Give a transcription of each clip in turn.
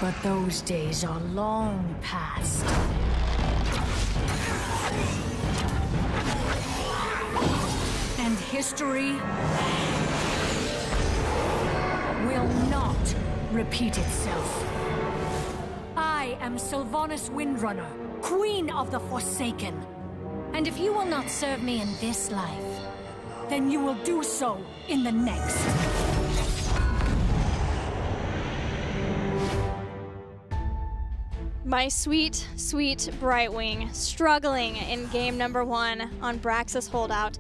But those days are long past. And history will not repeat itself. I am Sylvanas Windrunner, Queen of the Forsaken. And if you will not serve me in this life, then you will do so in the next. My sweet, sweet Brightwing struggling in game number 1 on Braxis Holdout.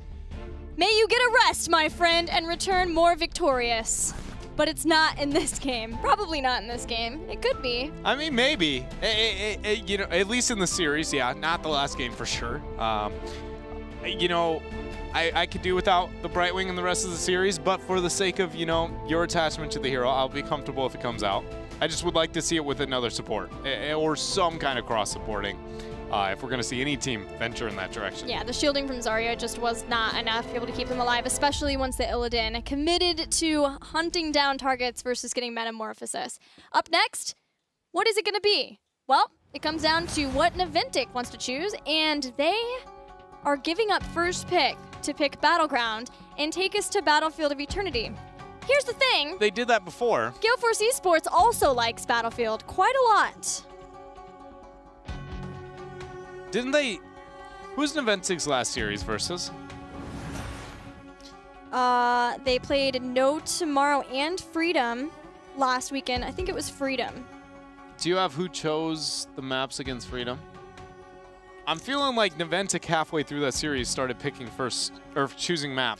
May you get a rest, my friend, and return more victorious. But it's not in this game. Probably not in this game. It could be. I mean, maybe. You know, at least in the series, yeah. Not the last game for sure. You know, I could do without the Brightwing in the rest of the series, but for the sake of, you know, your attachment to the hero, I'll be comfortable if it comes out. I just would like to see it with another support, or some kind of cross-supporting, if we're going to see any team venture in that direction. Yeah, the shielding from Zarya just was not enough to be able to keep them alive, especially once the Illidan committed to hunting down targets versus getting Metamorphosis. Up next, what is it going to be? Well, it comes down to what Naventic wants to choose, and they are giving up first pick to pick Battleground and take us to Battlefield of Eternity. Here's the thing. They did that before. Gale Force eSports also likes Battlefield quite a lot. Didn't they? Who's Naventic's last series versus? They played No Tomorrow and Freedom last weekend. I think it was Freedom. Do you have who chose the maps against Freedom? I'm feeling like Naventic halfway through that series started picking first, or choosing map.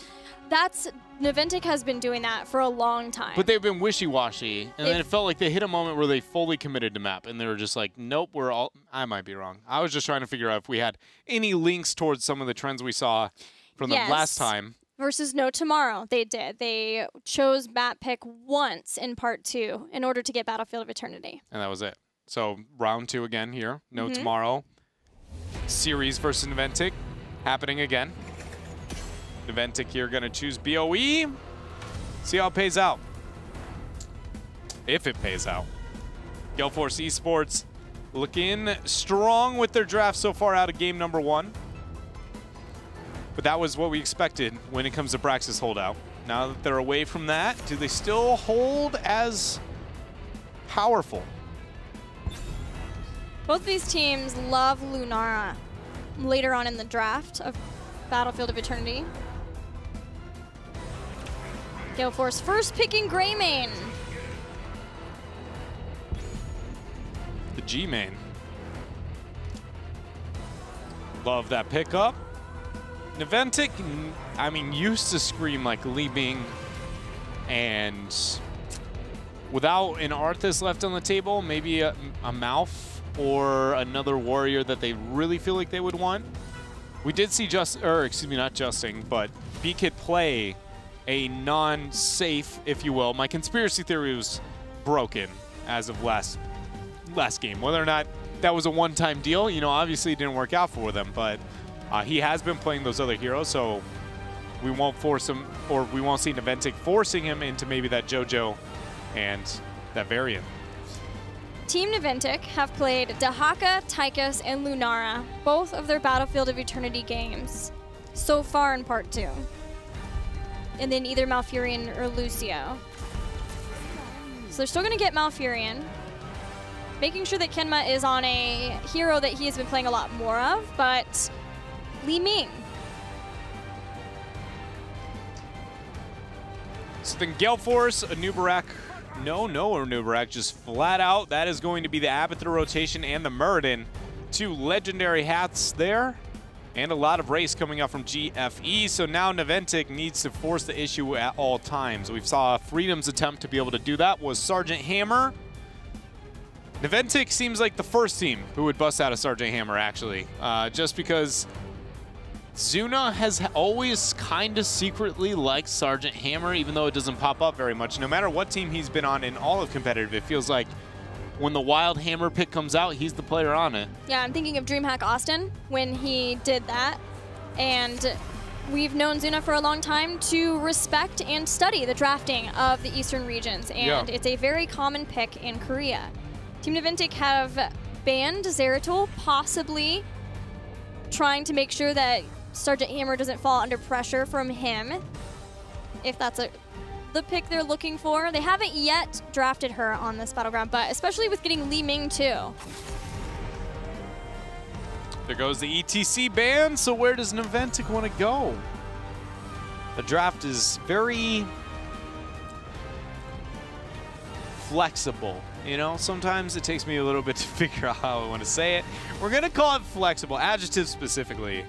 Naventic has been doing that for a long time. But they've been wishy-washy, and then it felt like they hit a moment where they fully committed to map, and they were just like, nope, I might be wrong. I was just trying to figure out if we had any links towards some of the trends we saw from the last time. Versus No Tomorrow, they did. They chose map pick once in part 2 in order to get Battlefield of Eternity. And that was it. So round 2 again here. No Tomorrow. Series versus Naventic happening again. Naventic here going to choose BOE. See how it pays out. If it pays out. Gale Force eSports looking strong with their draft so far out of game number 1. But that was what we expected when it comes to Braxis Holdout. Now that they're away from that, do they still hold as powerful? Both these teams love Lunara later on in the draft of Battlefield of Eternity. Gale Force first picking Greymane. The G-Main. Love that pickup. Naventic, I mean, used to scream like Li Bing, and without an Arthas left on the table, maybe a Malf or another warrior that they really feel like they would want. We did see not Justing, but B-Kid play a non-safe, if you will. My conspiracy theory was broken as of last game. Whether or not that was a one-time deal, you know, obviously it didn't work out for them, but he has been playing those other heroes, so we won't force him, or we won't see Naventic forcing him into maybe that JoJo and that variant. Team Naventic have played Dahaka, Tychus, and Lunara, both of their Battlefield of Eternity games so far in part 2. And then either Malfurion or Lucio. So they're still going to get Malfurion. Making sure that Kenma is on a hero that he has been playing a lot more of, but Li Ming. So then Gale Force, Anubarak, no Anubarak, just flat out. That is going to be the Abathur rotation and the Muradin. 2 legendary hats there. And a lot of race coming up from GFE, so now Naventic needs to force the issue at all times. We saw Freedom's attempt to be able to do that was Sergeant Hammer. Naventic seems like the first team who would bust out a Sergeant Hammer, actually, just because Zuna has always kind of secretly liked Sergeant Hammer, even though it doesn't pop up very much. No matter what team he's been on in all of competitive, it feels like when the Wild Hammer pick comes out, he's the player on it. Yeah, I'm thinking of DreamHack Austin when he did that. And we've known Zuna for a long time to respect and study the drafting of the Eastern regions. And it's a very common pick in Korea. Team Naventic have banned Zeratul, possibly trying to make sure that Sergeant Hammer doesn't fall under pressure from him, if that's the pick they're looking for. They haven't yet drafted her on this battleground, but especially with getting Li Ming too. There goes the ETC ban, so where does Naventic want to go? The draft is very flexible. You know, sometimes it takes me a little bit to figure out how I want to say it. We're going to call it flexible, adjective specifically.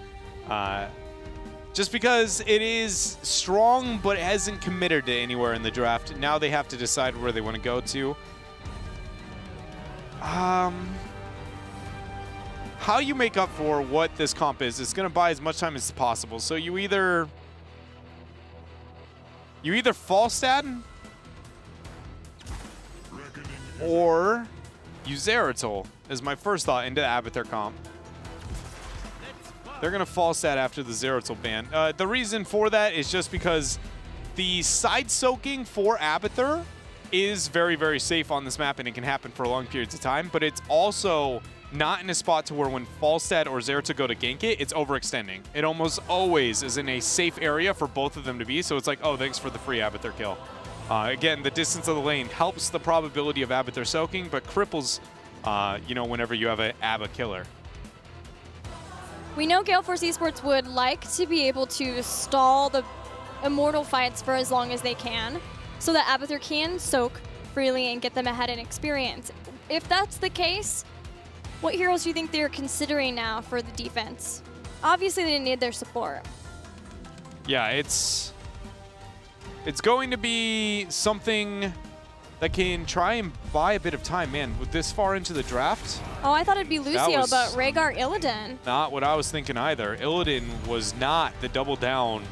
Just because it is strong, but it hasn't committed to anywhere in the draft. Now they have to decide where they want to go to. How you make up for what this comp is, it's going to buy as much time as possible. So you either fall stat or use Zeratul is my first thought into the Abathur comp. They're going to fall stat after the Zeratul ban. The reason for that is just because the side soaking for Abathur is very, very safe on this map, and it can happen for long periods of time, but it's also not in a spot to where when Falstad or Zeratul go to gank it, it's overextending. It almost always is in a safe area for both of them to be, so it's like, oh, thanks for the free Abathur kill. Again, the distance of the lane helps the probability of Abathur soaking, but cripples, you know, whenever you have an Abba killer. We know Gale Force eSports would like to be able to stall the Immortal fights for as long as they can, so that Abathur can soak freely and get them ahead in experience. If that's the case, what heroes do you think they're considering now for the defense? Obviously, they need their support. Yeah, it's going to be something that can try and buy a bit of time. Man, with this far into the draft. Oh, I thought it'd be Lucio, but Rhaegar Illidan. Not what I was thinking either. Illidan was not the double down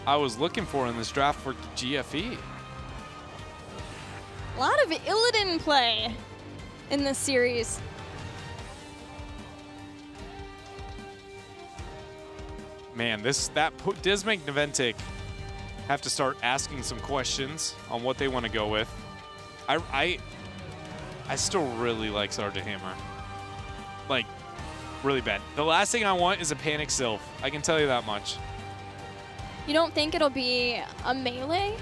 I was looking for in this draft for GFE. A lot of Illidan play in this series. Man, does make Naventic have to start asking some questions on what they want to go with. I still really like Sergeant Hammer. Like, really bad. The last thing I want is a Panic Sylph. I can tell you that much. You don't think it'll be a melee?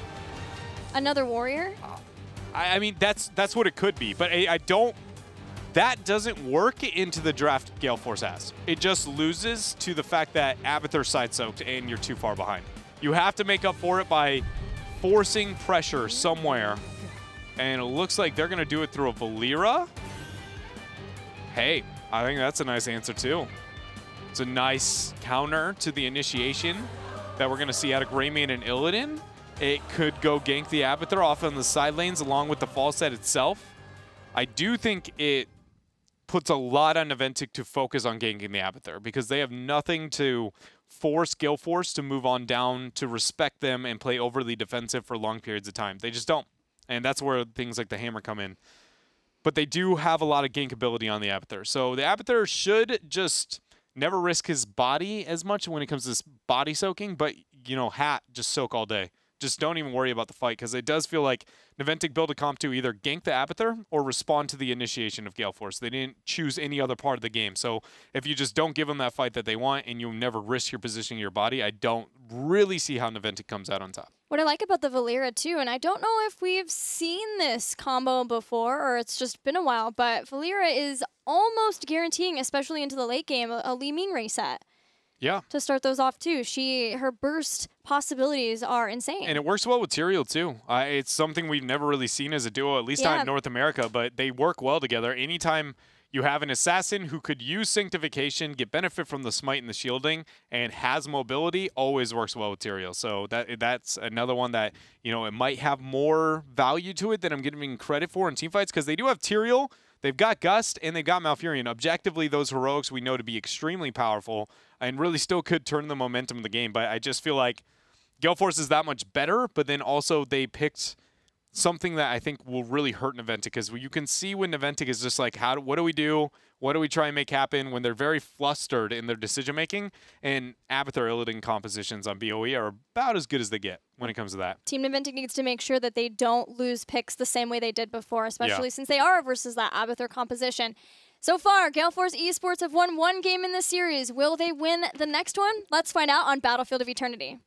Another warrior? I mean, that's what it could be, but I don't. That doesn't work into the draft Gale Force has. It just loses to the fact that Abathur side soaked and you're too far behind. You have to make up for it by forcing pressure somewhere. And it looks like they're going to do it through a Valeera. Hey, I think that's a nice answer too. It's a nice counter to the initiation that we're going to see out of Greymane and Illidan. It could go gank the Abathur off on the side lanes along with the fall set itself. I do think it puts a lot on Naventic to focus on ganking the Abathur because they have nothing to force Gale Force to move on down to respect them and play overly defensive for long periods of time. They just don't. And that's where things like the Hammer come in. But they do have a lot of gank ability on the Abathur. So the Abathur should just never risk his body as much when it comes to this body soaking, but, you know, just soak all day. Just don't even worry about the fight because it does feel like Naventic built a comp to either gank the Abathur or respond to the initiation of Gale Force. They didn't choose any other part of the game. So if you just don't give them that fight that they want and you never risk your positioning your body, I don't really see how Naventic comes out on top. What I like about the Valeera too, and I don't know if we've seen this combo before or it's just been a while, but Valeera is almost guaranteeing, especially into the late game, a Li Ming reset. Yeah. To start those off too. Her burst possibilities are insane. And it works well with Tyrael too. It's something we've never really seen as a duo, at least not in North America, but they work well together. Anytime you have an assassin who could use Sanctification, get benefit from the smite and the shielding, and has mobility, always works well with Tyrael. So that's another one that, you know, it might have more value to it than I'm giving credit for in teamfights because they do have Tyrael. They've got Gust, and they've got Malfurion. Objectively, those heroics we know to be extremely powerful and really still could turn the momentum of the game. But I just feel like Gale Force is that much better, but then also they picked something that I think will really hurt Naventic, because you can see when Naventic is just like, what do we do? What do we try and make happen? When they're very flustered in their decision-making, and Abathur Illidan compositions on BOE are about as good as they get when it comes to that. Team Naventic needs to make sure that they don't lose picks the same way they did before, especially since they are versus that Abathur composition. So far, Gale Force eSports have won 1 game in this series. Will they win the next one? Let's find out on Battlefield of Eternity.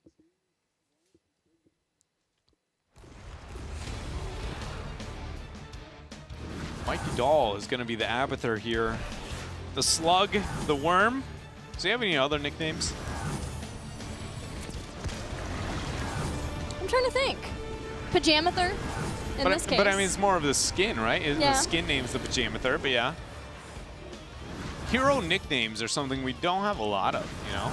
Mikey Dahl is going to be the Abathur here. The Slug, the Worm. Does he have any other nicknames? I'm trying to think. Pajamather, in this case. But I mean, it's more of the skin, right? Yeah. The skin name's the Pajamather, but yeah. Hero nicknames are something we don't have a lot of, you know?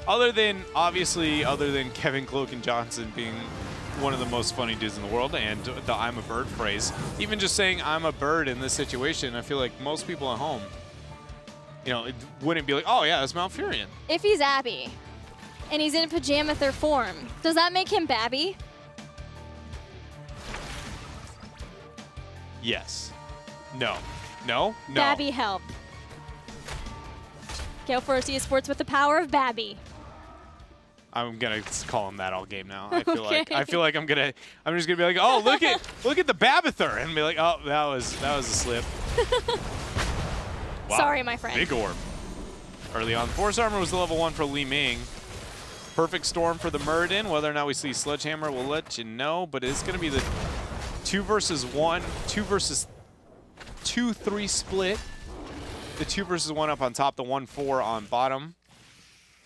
Other than Kevin Cloak and Johnson being one of the most funny dudes in the world, and the I'm a bird phrase. Even just saying I'm a bird in this situation, I feel like most people at home, you know, it wouldn't be like, oh yeah, that's Malfurion. If he's Abby, and he's in Pajamather form, does that make him Babby? Yes. No. No? No. Babby help. Gale Force eSports with the power of Babby. I'm gonna call him that all game now. I feel like I'm just gonna be like, oh, look at the Babathur, and be like, oh, that was a slip. Wow. Sorry, my friend. Big orb. Early on, Force Armor was the level 1 for Li Ming. Perfect Storm for the Muradin. Whether or not we see Sledgehammer, we'll let you know, but it's gonna be the 2 versus 1, 2 versus 2-3 split. The 2 versus 1 up on top, the 1-4 on bottom.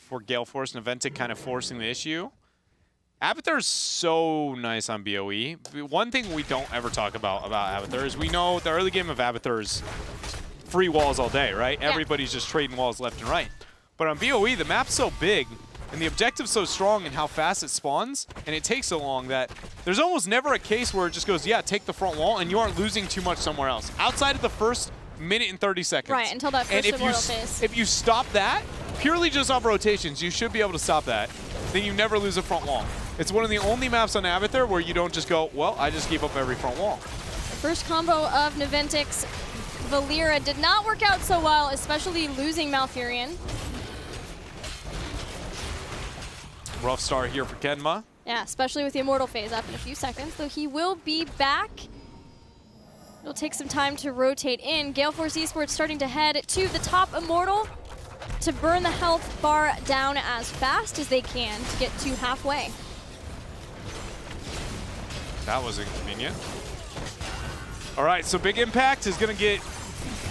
For Gale Force, Naventic kind of forcing the issue. Abathur is so nice on BOE. One thing we don't ever talk about Abathur is we know the early game of Abathur is free walls all day, right? Yeah. Everybody's just trading walls left and right. But on BOE, the map's so big and the objective's so strong in how fast it spawns, and it takes so long that there's almost never a case where it just goes, yeah, take the front wall, and you aren't losing too much somewhere else. Outside of the first minute and 30 seconds. Right, until that first Immortal phase. If you stop that, purely just off rotations, you should be able to stop that. Then you never lose a front wall. It's one of the only maps on Abathur where you don't just go, well, I just gave up every front wall. The first combo of Naventic's Valeera did not work out so well, especially losing Malfurion. Rough start here for Kenma. Yeah, especially with the Immortal phase up in a few seconds, though he will be back. It'll take some time to rotate in. Gale Force eSports starting to head to the top Immortal to burn the health bar down as fast as they can to get to halfway. That was inconvenient. All right, so Big Impact is going to get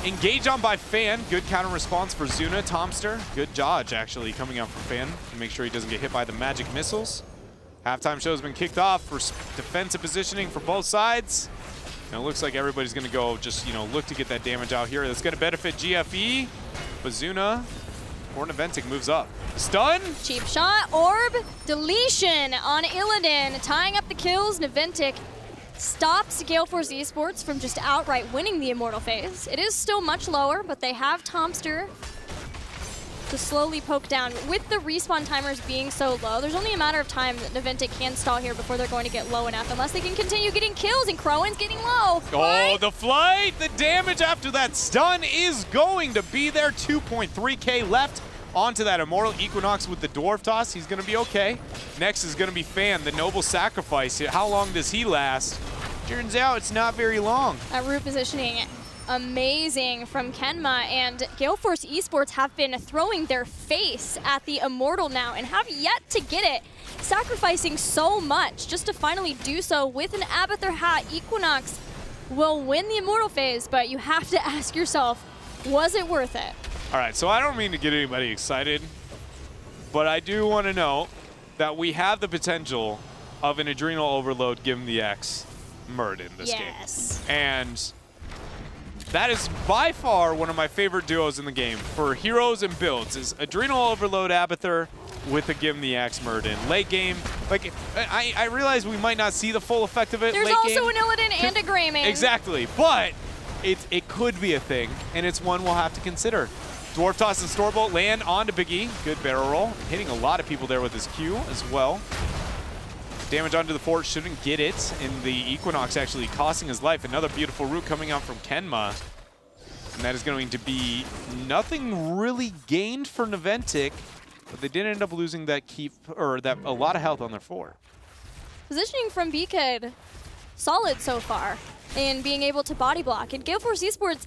engaged on by Fan. Good counter response for Zuna. Tomster, good dodge actually coming out from Fan to make sure he doesn't get hit by the magic missiles. Halftime show has been kicked off for defensive positioning for both sides. And it looks like everybody's going to go just, you know, look to get that damage out here. That's going to benefit GFE. But Zuna or Naventic moves up. Stun. Cheap shot. Orb. Deletion on Illidan. Tying up the kills. Naventic stops Gale Force eSports from just outright winning the Immortal phase. It is still much lower, but they have Tomster to slowly poke down. With the respawn timers being so low, there's only a matter of time that Naventic can stall here before they're going to get low enough, unless they can continue getting kills, and Crowan's getting low. Oh, the flight! The damage after that stun is going to be there. 2.3k left onto that Immortal. Equinox with the Dwarf Toss. He's going to be okay. Next is going to be Fan, the Noble Sacrifice. How long does he last? Turns out it's not very long. That root positioning, amazing from Kenma, and Gale Force eSports have been throwing their face at the Immortal now and have yet to get it, sacrificing so much just to finally do so with an Abathur hat. Equinox will win the Immortal phase, but you have to ask yourself, was it worth it? All right, so I don't mean to get anybody excited, but I do want to know that we have the potential of an Adrenal Overload, Give him the X, Muradin in this game. And that is by far one of my favorite duos in the game for heroes and builds, is Adrenal Overload Abathur with a Give him the Axe Muradin. Late game, like, I realize we might not see the full effect of it. There's late also game. an Illidan and a Greymane. Exactly, but it could be a thing, and it's one we'll have to consider. Dwarf Toss and Storebolt land onto Big E. Good barrel roll. Hitting a lot of people there with his Q as well. Damage onto the fort, shouldn't get it, and the Equinox actually costing his life. Another beautiful root coming out from Kenma. And that is going to be nothing really gained for Naventic, but they did end up losing that a lot of health on their fort. Positioning from BKid, solid so far in being able to body block. And Gale Force eSports,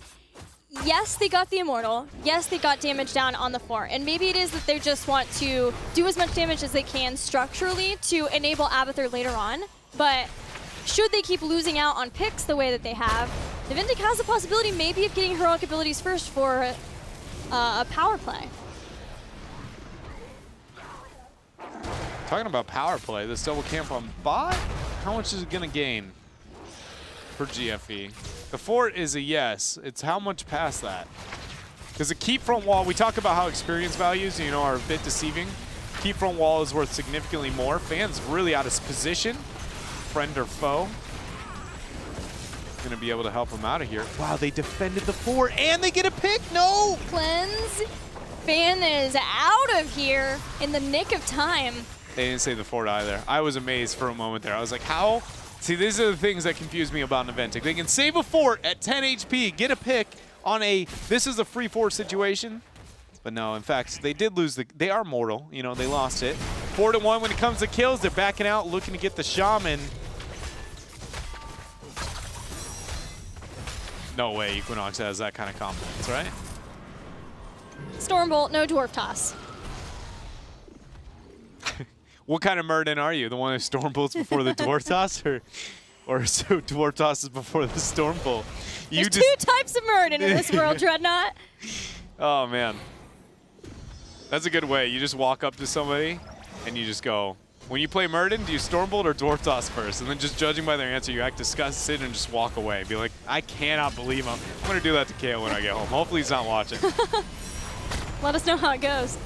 yes, they got the Immortal. Yes, they got damage down on the fort. And maybe it is that they just want to do as much damage as they can structurally to enable Abathur later on. But should they keep losing out on picks the way that they have, Naventic has the possibility maybe of getting heroic abilities first for a power play. Talking about power play, this double camp on bot, how much is it going to gain for GFE? The fort is a yes. It's how much past that? Because the keep front wall, we talk about how experience values, you know, are a bit deceiving. Keep front wall is worth significantly more. Fans really out of position, friend or foe. Going to be able to help him out of here. Wow, they defended the fort and they get a pick. No! Cleanse. Fan is out of here in the nick of time. They didn't say the fort either. I was amazed for a moment there. I was like, how? See, these are the things that confuse me about Naventic. They can save a fort at 10 HP, get a pick on a, this is a free fort situation. But no, in fact, they did lose they are mortal. You know, they lost it. 4-1 when it comes to kills. They're backing out, looking to get the Shaman. No way Equinox has that kind of confidence, right? Stormbolt, no Dwarf Toss. What kind of Murden are you? The one who Stormbolts before the Dwarf Toss? Or so Dwarf Tosses before the Stormbolt? There's two types of Murden in this world, Dreadnought. Oh, man. That's a good way. You just walk up to somebody and you just go, when you play Murden, do you Stormbolt or Dwarf Toss first? And then just judging by their answer, you act disgusted and just walk away. Be like, I cannot believe him. I'm going to do that to Kale when I get home. Hopefully he's not watching. Let us know how it goes.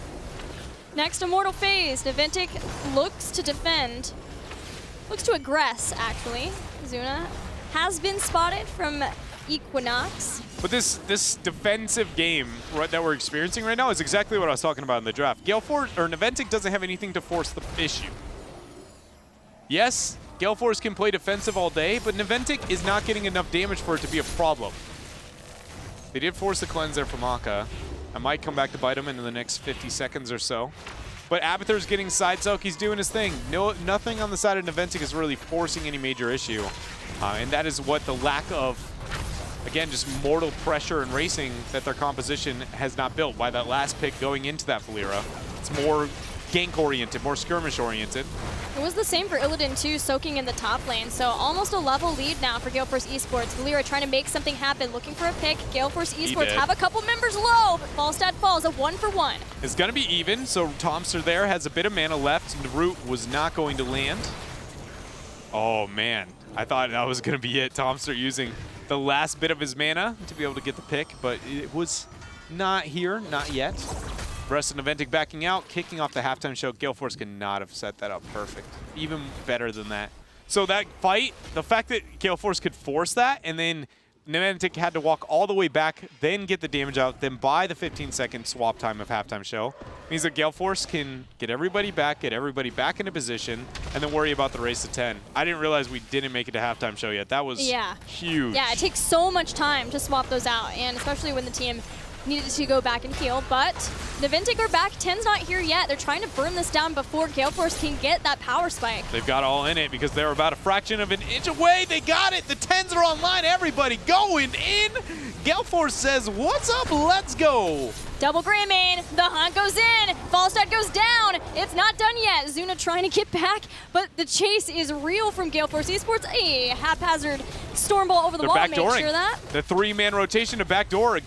Next Immortal phase, Naventic looks to defend. Looks to aggress, actually. Zuna has been spotted from Equinox. But this defensive game that we're experiencing right now is exactly what I was talking about in the draft. Gale Force, or Naventic doesn't have anything to force the issue. Yes, Gale Force can play defensive all day, but Naventic is not getting enough damage for it to be a problem. They did force the cleanse there from Aka. I might come back to bite him in the next 50 seconds or so. But Abathur's getting side soak. He's doing his thing. Nothing on the side of Naventic is really forcing any major issue. And that is what the lack of, again, just mortal pressure and racing that their composition has not built by that last pick going into that Valeera. It's more gank-oriented, more skirmish-oriented. It was the same for Illidan too, soaking in the top lane. So almost a level lead now for Gale Force eSports. Valeera trying to make something happen, looking for a pick. Gale Force eSports have a couple members low, but Falstad falls a 1-for-1. It's going to be even, so Tomster there has a bit of mana left, and the root was not going to land. Oh man, I thought that was going to be it. Tomster using the last bit of his mana to be able to get the pick, but it was not here, not yet. Rest of Naventic backing out, kicking off the halftime show. Gale Force could not have set that up perfect. Even better than that. So that fight, the fact that Gale Force could force that, and then Naventic had to walk all the way back, then get the damage out, then buy the 15-second swap time of halftime show, means that Gale Force can get everybody back into position, and then worry about the race to 10. I didn't realize we didn't make it to halftime show yet. That was huge. Yeah, it takes so much time to swap those out, and especially when the team needed to go back and heal, but Naventic are back. 10's not here yet. They're trying to burn this down before Gale Force can get that power spike. They've got all in it because they're about a fraction of an inch away. They got it. The 10s are online. Everybody going in. Gale Force says, what's up? Let's go. Double gray main. The hunt goes in. Falstad goes down. It's not done yet. Zuna trying to get back, but the chase is real from Gale Force eSports. A haphazard Stormbolt over the wall. Make sure that. The 3-man rotation to backdoor.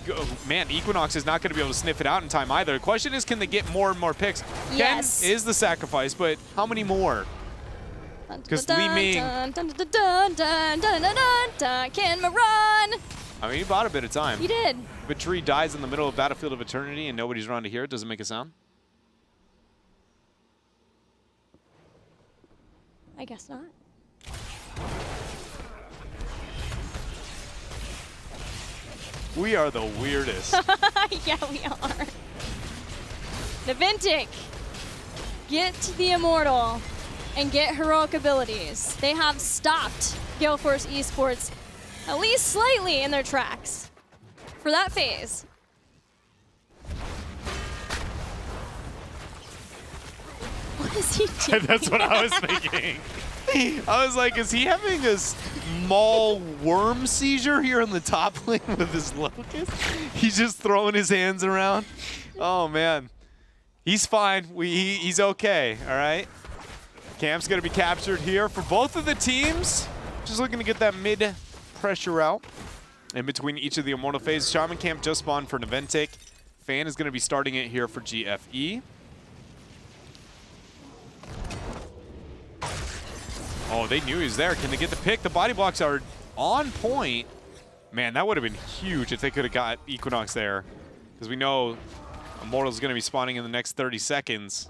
Man, Equinox is not going to be able to sniff it out in time either. The question is, can they get more and more picks? Yes. Ken is the sacrifice, but how many more? Because Li Ming. Can run. I mean, he bought a bit of time. He did. If a tree dies in the middle of Battlefield of Eternity and nobody's around to hear it, does it make a sound? I guess not. We are the weirdest. Yeah, we are. Naventic get the Immortal. and get heroic abilities. They have stopped Gale Force eSports at least slightly in their tracks for that phase. What is he doing? That's what I was thinking. I was like, is he having this small worm seizure here on the top lane with his Locust? He's just throwing his hands around. Oh, man. He's fine. He's okay, all right? Camp's going to be captured here for both of the teams. Just looking to get that mid-pressure out in between each of the Immortal phases. Shaman Camp just spawned for Naventic. Fan is going to be starting it here for GFE. Oh, they knew he was there. Can they get the pick? The body blocks are on point. Man, that would have been huge if they could have got Equinox there. Because we know Immortal is going to be spawning in the next 30 seconds.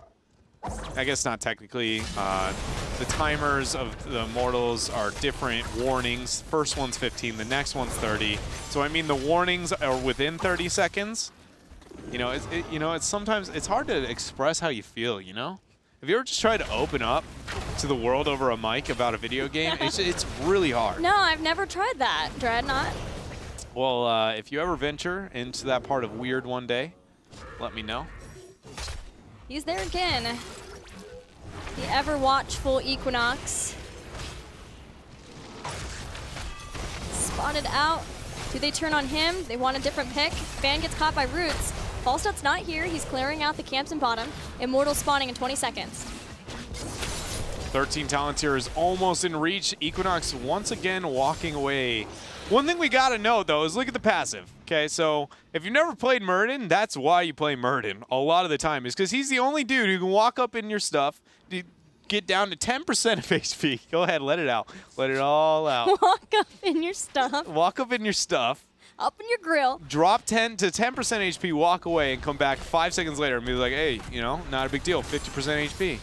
I guess not technically. The timers of the Immortals are different warnings. First one's 15, the next one's 30. So I mean the warnings are within 30 seconds. You know, it's sometimes it's hard to express how you feel, you know? Have you ever just tried to open up to the world over a mic about a video game? It's really hard. No, I've never tried that, Dreadnought. Well, if you ever venture into that part of weird one day, let me know. He's there again. The ever-watchful Equinox. Spotted out. Do they turn on him? They want a different pick. Fan gets caught by Roots. Falstout's not here. He's clearing out the camps in bottom. Immortal spawning in 20 seconds. 13 Palantir is almost in reach. Equinox once again walking away. One thing we gotta know though is look at the passive. Okay, so if you've never played Murden, that's why you play Murden a lot of the time, is because he's the only dude who can walk up in your stuff, get down to 10% of HP. Go ahead, let it out. Let it all out. Walk up in your stuff. Walk up in your stuff. Up in your grill. Drop 10 to 10% HP, walk away, and come back 5 seconds later and be like, hey, you know, not a big deal, 50% HP.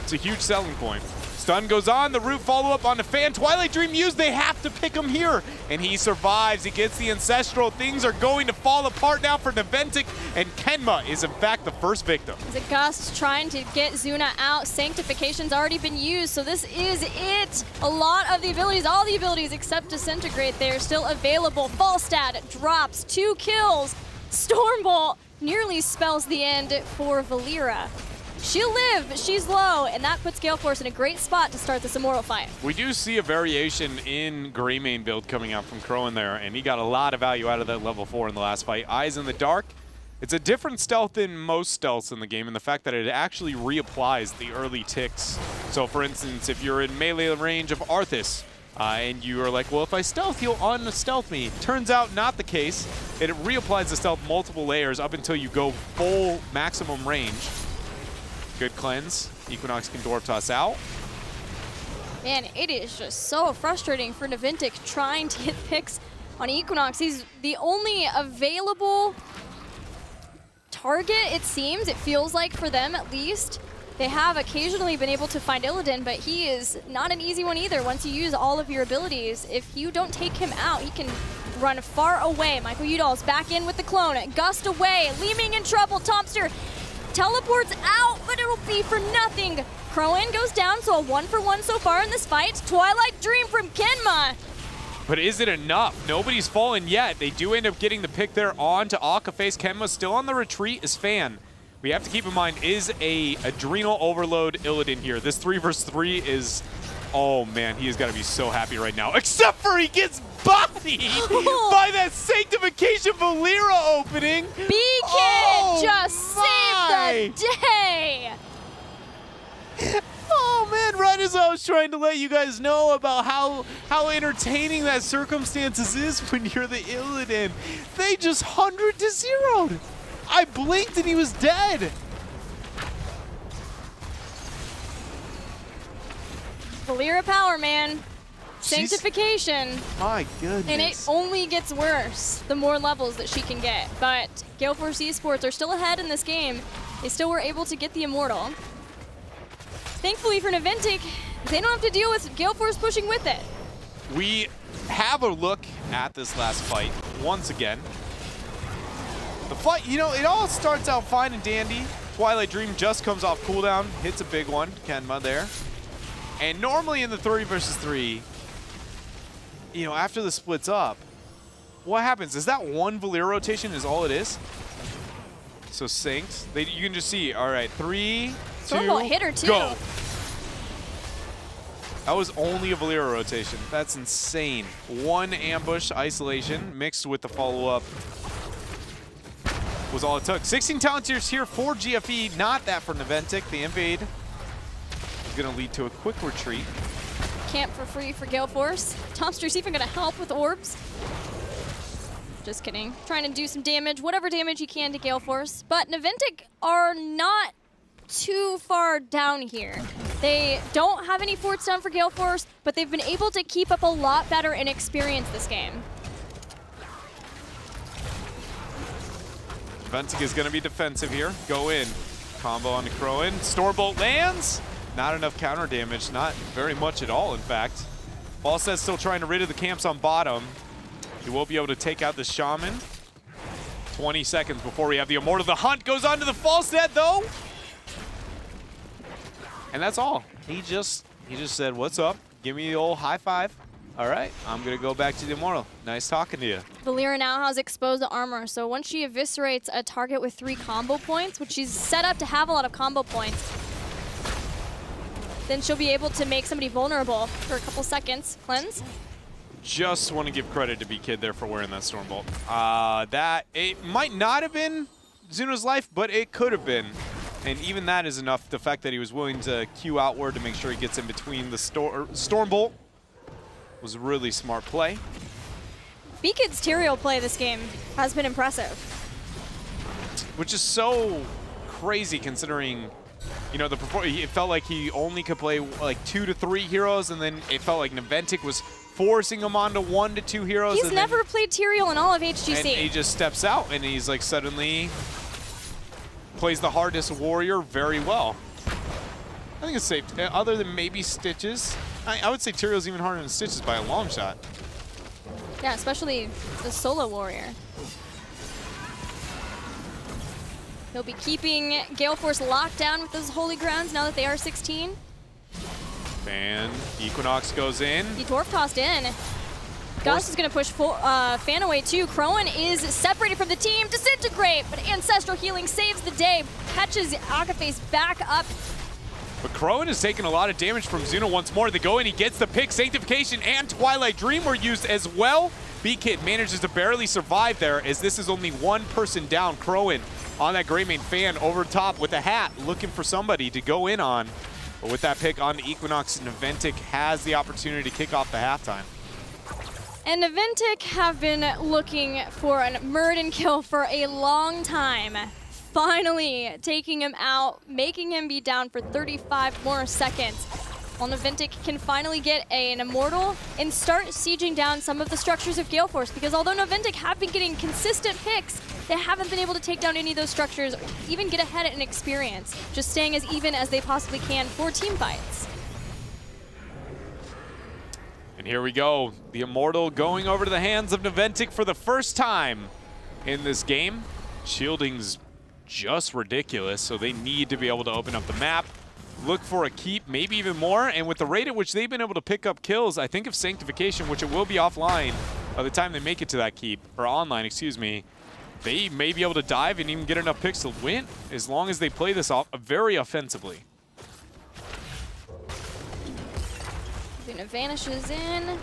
It's a huge selling point. Stun goes on, the root follow-up on the Fan. Twilight Dream used, they have to pick him here. And he survives, he gets the Ancestral. Things are going to fall apart now for Naventic, and Kenma is in fact the first victim. Is it Gust trying to get Zuna out? Sanctification's already been used, so this is it. A lot of the abilities, all the abilities except Disintegrate there, still available. Falstad drops 2 kills. Stormbolt nearly spells the end for Valeera. She'll live, but she's low, and that puts Gale Force in a great spot to start this Immortal fight. We do see a variation in Greymane build coming out from Crowan there, and he got a lot of value out of that level 4 in the last fight. Eyes in the Dark. It's a different stealth than most stealths in the game, in the fact that it actually reapplies the early ticks. So for instance, if you're in melee range of Arthas, and you are like, well, if I stealth, he'll un-stealth me. Turns out not the case. It reapplies the stealth multiple layers up until you go full maximum range. Good cleanse. Equinox can Dwarf Toss out. Man, it is just so frustrating for Naventic trying to get picks on Equinox. He's the only available target, it seems. It feels like for them, at least. They have occasionally been able to find Illidan, but he is not an easy one either. Once you use all of your abilities, if you don't take him out, he can run far away. Michael Udall's back in with the clone. Gust away. Leeming in trouble. Tomster teleports out, but it'll be for nothing. Crowan goes down, so a 1-for-1 so far in this fight. Twilight Dream from Kenma. But is it enough? Nobody's fallen yet. They do end up getting the pick there on to Akaface. Kenma still on the retreat is Fan. We have to keep in mind, is a Adrenal Overload Illidan here. This 3 versus 3 is, oh man, he has got to be so happy right now. Except for he gets bodied by that Sanctification Valeera opening. Beacon just saved the day. Oh man, right as I was trying to let you guys know about how entertaining that circumstances is when you're the Illidan, they just 100-0'd. I blinked and he was dead. Valeera power, man. Sanctification. My goodness. And it only gets worse the more levels that she can get. But Gale Force eSports are still ahead in this game. They still were able to get the Immortal. Thankfully for Naventic, they don't have to deal with Gale Force pushing with it. We have a look at this last fight once again. The fight, you know, it all starts out fine and dandy. Twilight Dream just comes off cooldown, hits a big one, Kenma there. And normally in the 3 versus 3, you know, after the splits up, what happens? Is that one Valeera rotation is all it is? So synced. You can just see, all right, 3, 2, hit her too. Go. That was only a Valeera rotation. That's insane. One ambush isolation mixed with the follow-up was all it took. 16 talent tiers here for GFE, not that for Naventic. The invade is going to lead to a quick retreat. Camp for free for Gale Force. Tomster's even going to help with orbs. Just kidding. Trying to do some damage, whatever damage he can to Gale Force. But Naventic are not too far down here. They don't have any forts down for Gale Force, but they've been able to keep up a lot better in experience this game. Naventic is going to be defensive here. Go in. Combo on the Crowan. Stormbolt lands. Not enough counter damage. Not very much at all, in fact. Falstead's still trying to rid of the camps on bottom. He will be able to take out the Shaman. 20 seconds before we have the Immortal. The hunt goes on to the Falstead, though. And that's all. He just said, what's up? Give me the old high five. All right, I'm going to go back to the Immortal. Nice talking to you. Valeera now has exposed the armor, so once she eviscerates a target with 3 combo points, which she's set up to have a lot of combo points, then she'll be able to make somebody vulnerable for a couple seconds. Cleanse. Just want to give credit to B-Kid there for wearing that Stormbolt. It might not have been Zuno's life, but it could have been. And even that is enough. The fact that he was willing to queue outward to make sure he gets in between the Stormbolt was a really smart play. B-Kid's Tyrael play this game has been impressive. Which is so crazy considering, you know, it felt like he only could play like 2 to 3 heroes, and then it felt like Naventic was forcing him onto 1 to 2 heroes. He's never played Tyrael in all of HGC. And he just steps out and he's like suddenly plays the hardest warrior very well. I think it's safe, other than maybe Stitches. I would say Tyrael's even harder than Stitches by a long shot. Yeah, especially the solo warrior. He'll be keeping Gale Force locked down with those holy grounds now that they are 16. And Equinox goes in. He dwarf tossed in. Gus is going to push Fan away too. Crowan is separated from the team. Disintegrate, but Ancestral Healing saves the day. Catches Agape's back up. But Crowan is taking a lot of damage from Zuno once more. They go in, he gets the pick. Sanctification and Twilight Dream were used as well. B-Kid manages to barely survive there as this is only one person down. Crowan on that Greymane Fan over top with a hat, looking for somebody to go in on. But with that pick on the Equinox, Naventic has the opportunity to kick off the halftime. And Naventic have been looking for a Murden kill for a long time. Finally taking him out, making him be down for 35 more seconds. While Naventic can finally get an Immortal and start sieging down some of the structures of Gale Force, because although Naventic have been getting consistent picks, they haven't been able to take down any of those structures, or even get ahead in experience, just staying as even as they possibly can for team fights. And here we go, the Immortal going over to the hands of Naventic for the first time in this game. Shielding's just ridiculous, so they need to be able to open up the map, look for a keep, maybe even more, and with the rate at which they've been able to pick up kills, I think of Sanctification, which it will be offline by the time they make it to that keep, or online, excuse me, they may be able to dive and even get enough picks to win, as long as they play this off very offensively. Luna vanishes in.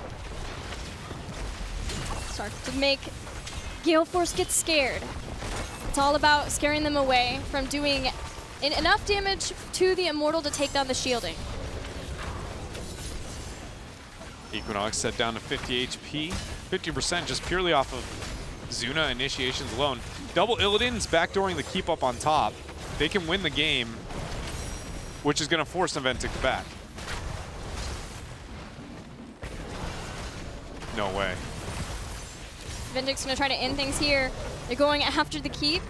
Starts to make Gale Force get scared. It's all about scaring them away from doing enough damage to the Immortal to take down the shielding. Equinox set down to 50 HP, 50% just purely off of Zuna initiations alone. Double Illidan's backdooring the keep up on top. They can win the game, which is going to force Naventic back. No way. Naventic's going to try to end things here. They're going after the keep.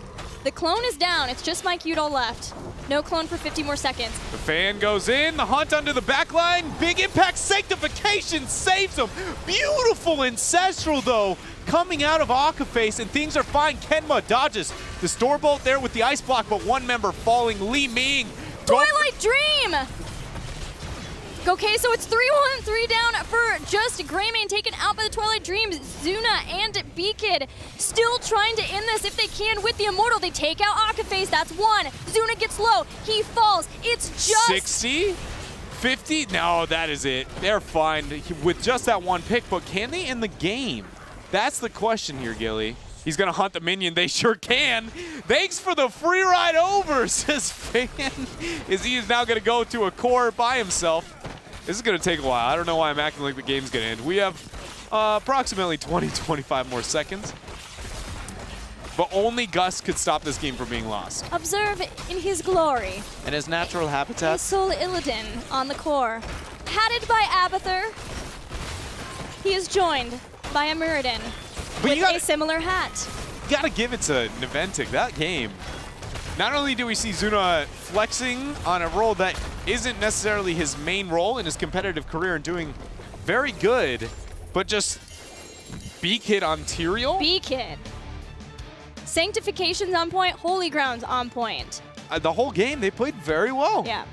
The clone is down. It's just Mike Udall left. No clone for 50 more seconds. The fan goes in, the hunt under the back line, big impact, sanctification saves him. Beautiful ancestral though, coming out of Akaface, and things are fine. Kenma dodges the store bolt there with the ice block, but one member falling, Li Ming. Twilight Dream! Okay, so it's 3-1, 3 down for just Greymane, taken out by the Twilight Dreams. Zuna and B-Kid still trying to end this if they can with the Immortal. They take out Akaface, that's one. Zuna gets low, he falls. It's just 60? 50? No, that is it. They're fine with just that one pick, but can they end the game? That's the question here, Gilly. He's gonna hunt the minion, they sure can. Thanks for the free ride over, says Fan, as he is now gonna go to a core by himself. This is gonna take a while. I don't know why I'm acting like the game's gonna end. We have approximately 20-25 more seconds. But only Gus could stop this game from being lost. Observe in his glory. In his natural habitat. Sol Illidan on the core. Hatted by Abathur. He is joined by a Muradin with a similar hat. You gotta give it to Naventic. That game. Not only do we see Zuna flexing on a role that isn't necessarily his main role in his competitive career and doing very good, but just B-Kid on Tyrael? B-Kid. Sanctification's on point, Holy Ground's on point. The whole game, they played very well. Yeah.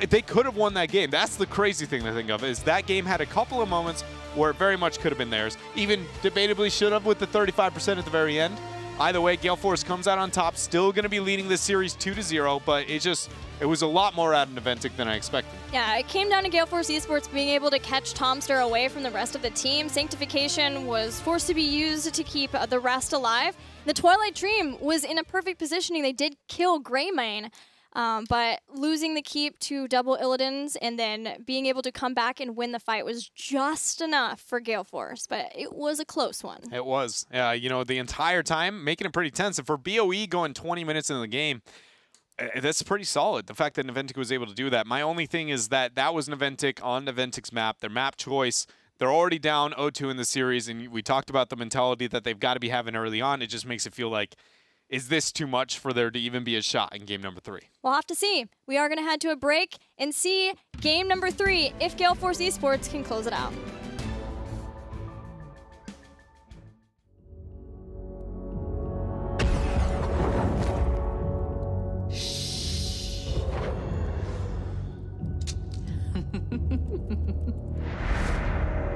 They could have won that game. That's the crazy thing to think of, is that game had a couple of moments where it very much could have been theirs. Even debatably should have with the 35% at the very end. Either way, Gale Force comes out on top, still going to be leading this series 2-0, but it was a lot more out of Naventic than I expected. Yeah, it came down to Gale Force eSports being able to catch Tomster away from the rest of the team. Sanctification was forced to be used to keep the rest alive. The Twilight Dream was in a perfect positioning. They did kill Greymane, but losing the keep to double Illidan's and then being able to come back and win the fight was just enough for Gale Force, but it was a close one. It was. You know, the entire time, making it pretty tense. And for BOE going 20 minutes into the game, that's pretty solid. The fact that Naventic was able to do that. My only thing is that was Naventic on Naventic's map, their map choice. They're already down 0-2 in the series, and we talked about the mentality that they've got to be having early on. It just makes it feel like, is this too much for there to even be a shot in game number 3? We'll have to see. We are going to head to a break and see game number 3 if Gale Force eSports can close it out.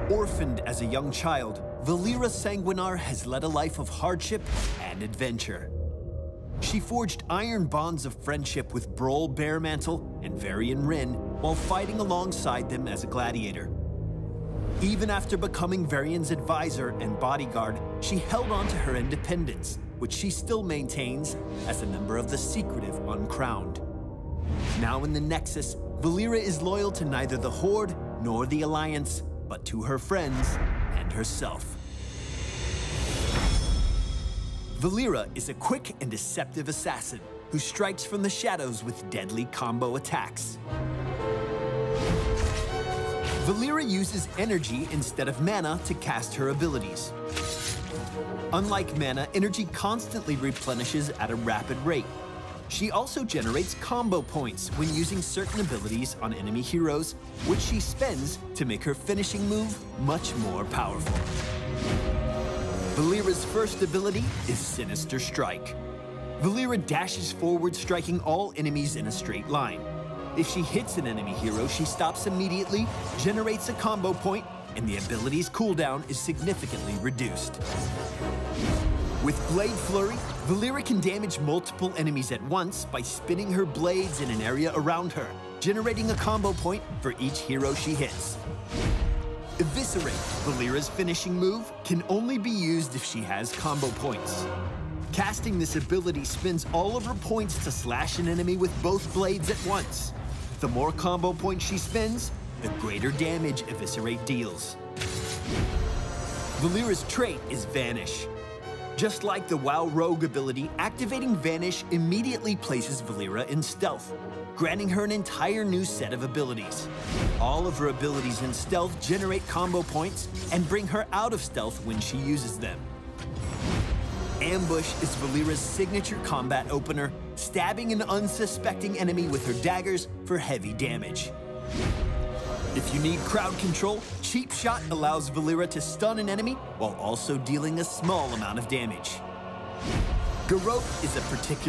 Orphaned as a young child, Valeera Sanguinar has led a life of hardship and adventure. She forged iron bonds of friendship with Broll Baremantle and Varian Rin while fighting alongside them as a gladiator. Even after becoming Varian's advisor and bodyguard, she held on to her independence, which she still maintains as a member of the secretive Uncrowned. Now in the Nexus, Valeera is loyal to neither the Horde nor the Alliance, but to her friends and herself. Valeera is a quick and deceptive assassin who strikes from the shadows with deadly combo attacks. Valeera uses energy instead of mana to cast her abilities. Unlike mana, energy constantly replenishes at a rapid rate. She also generates combo points when using certain abilities on enemy heroes, which she spends to make her finishing move much more powerful. Valeera's first ability is Sinister Strike. Valeera dashes forward, striking all enemies in a straight line. If she hits an enemy hero, she stops immediately, generates a combo point, and the ability's cooldown is significantly reduced. With Blade Flurry, Valeera can damage multiple enemies at once by spinning her blades in an area around her, generating a combo point for each hero she hits. Eviscerate, Valeera's finishing move, can only be used if she has combo points. Casting this ability spends all of her points to slash an enemy with both blades at once. The more combo points she spends, the greater damage Eviscerate deals. Valeera's trait is Vanish. Just like the WoW Rogue ability, activating Vanish immediately places Valeera in stealth, granting her an entire new set of abilities. All of her abilities in stealth generate combo points and bring her out of stealth when she uses them. Ambush is Valeera's signature combat opener, stabbing an unsuspecting enemy with her daggers for heavy damage. If you need crowd control, Cheap Shot allows Valeera to stun an enemy while also dealing a small amount of damage. Garrote is a particular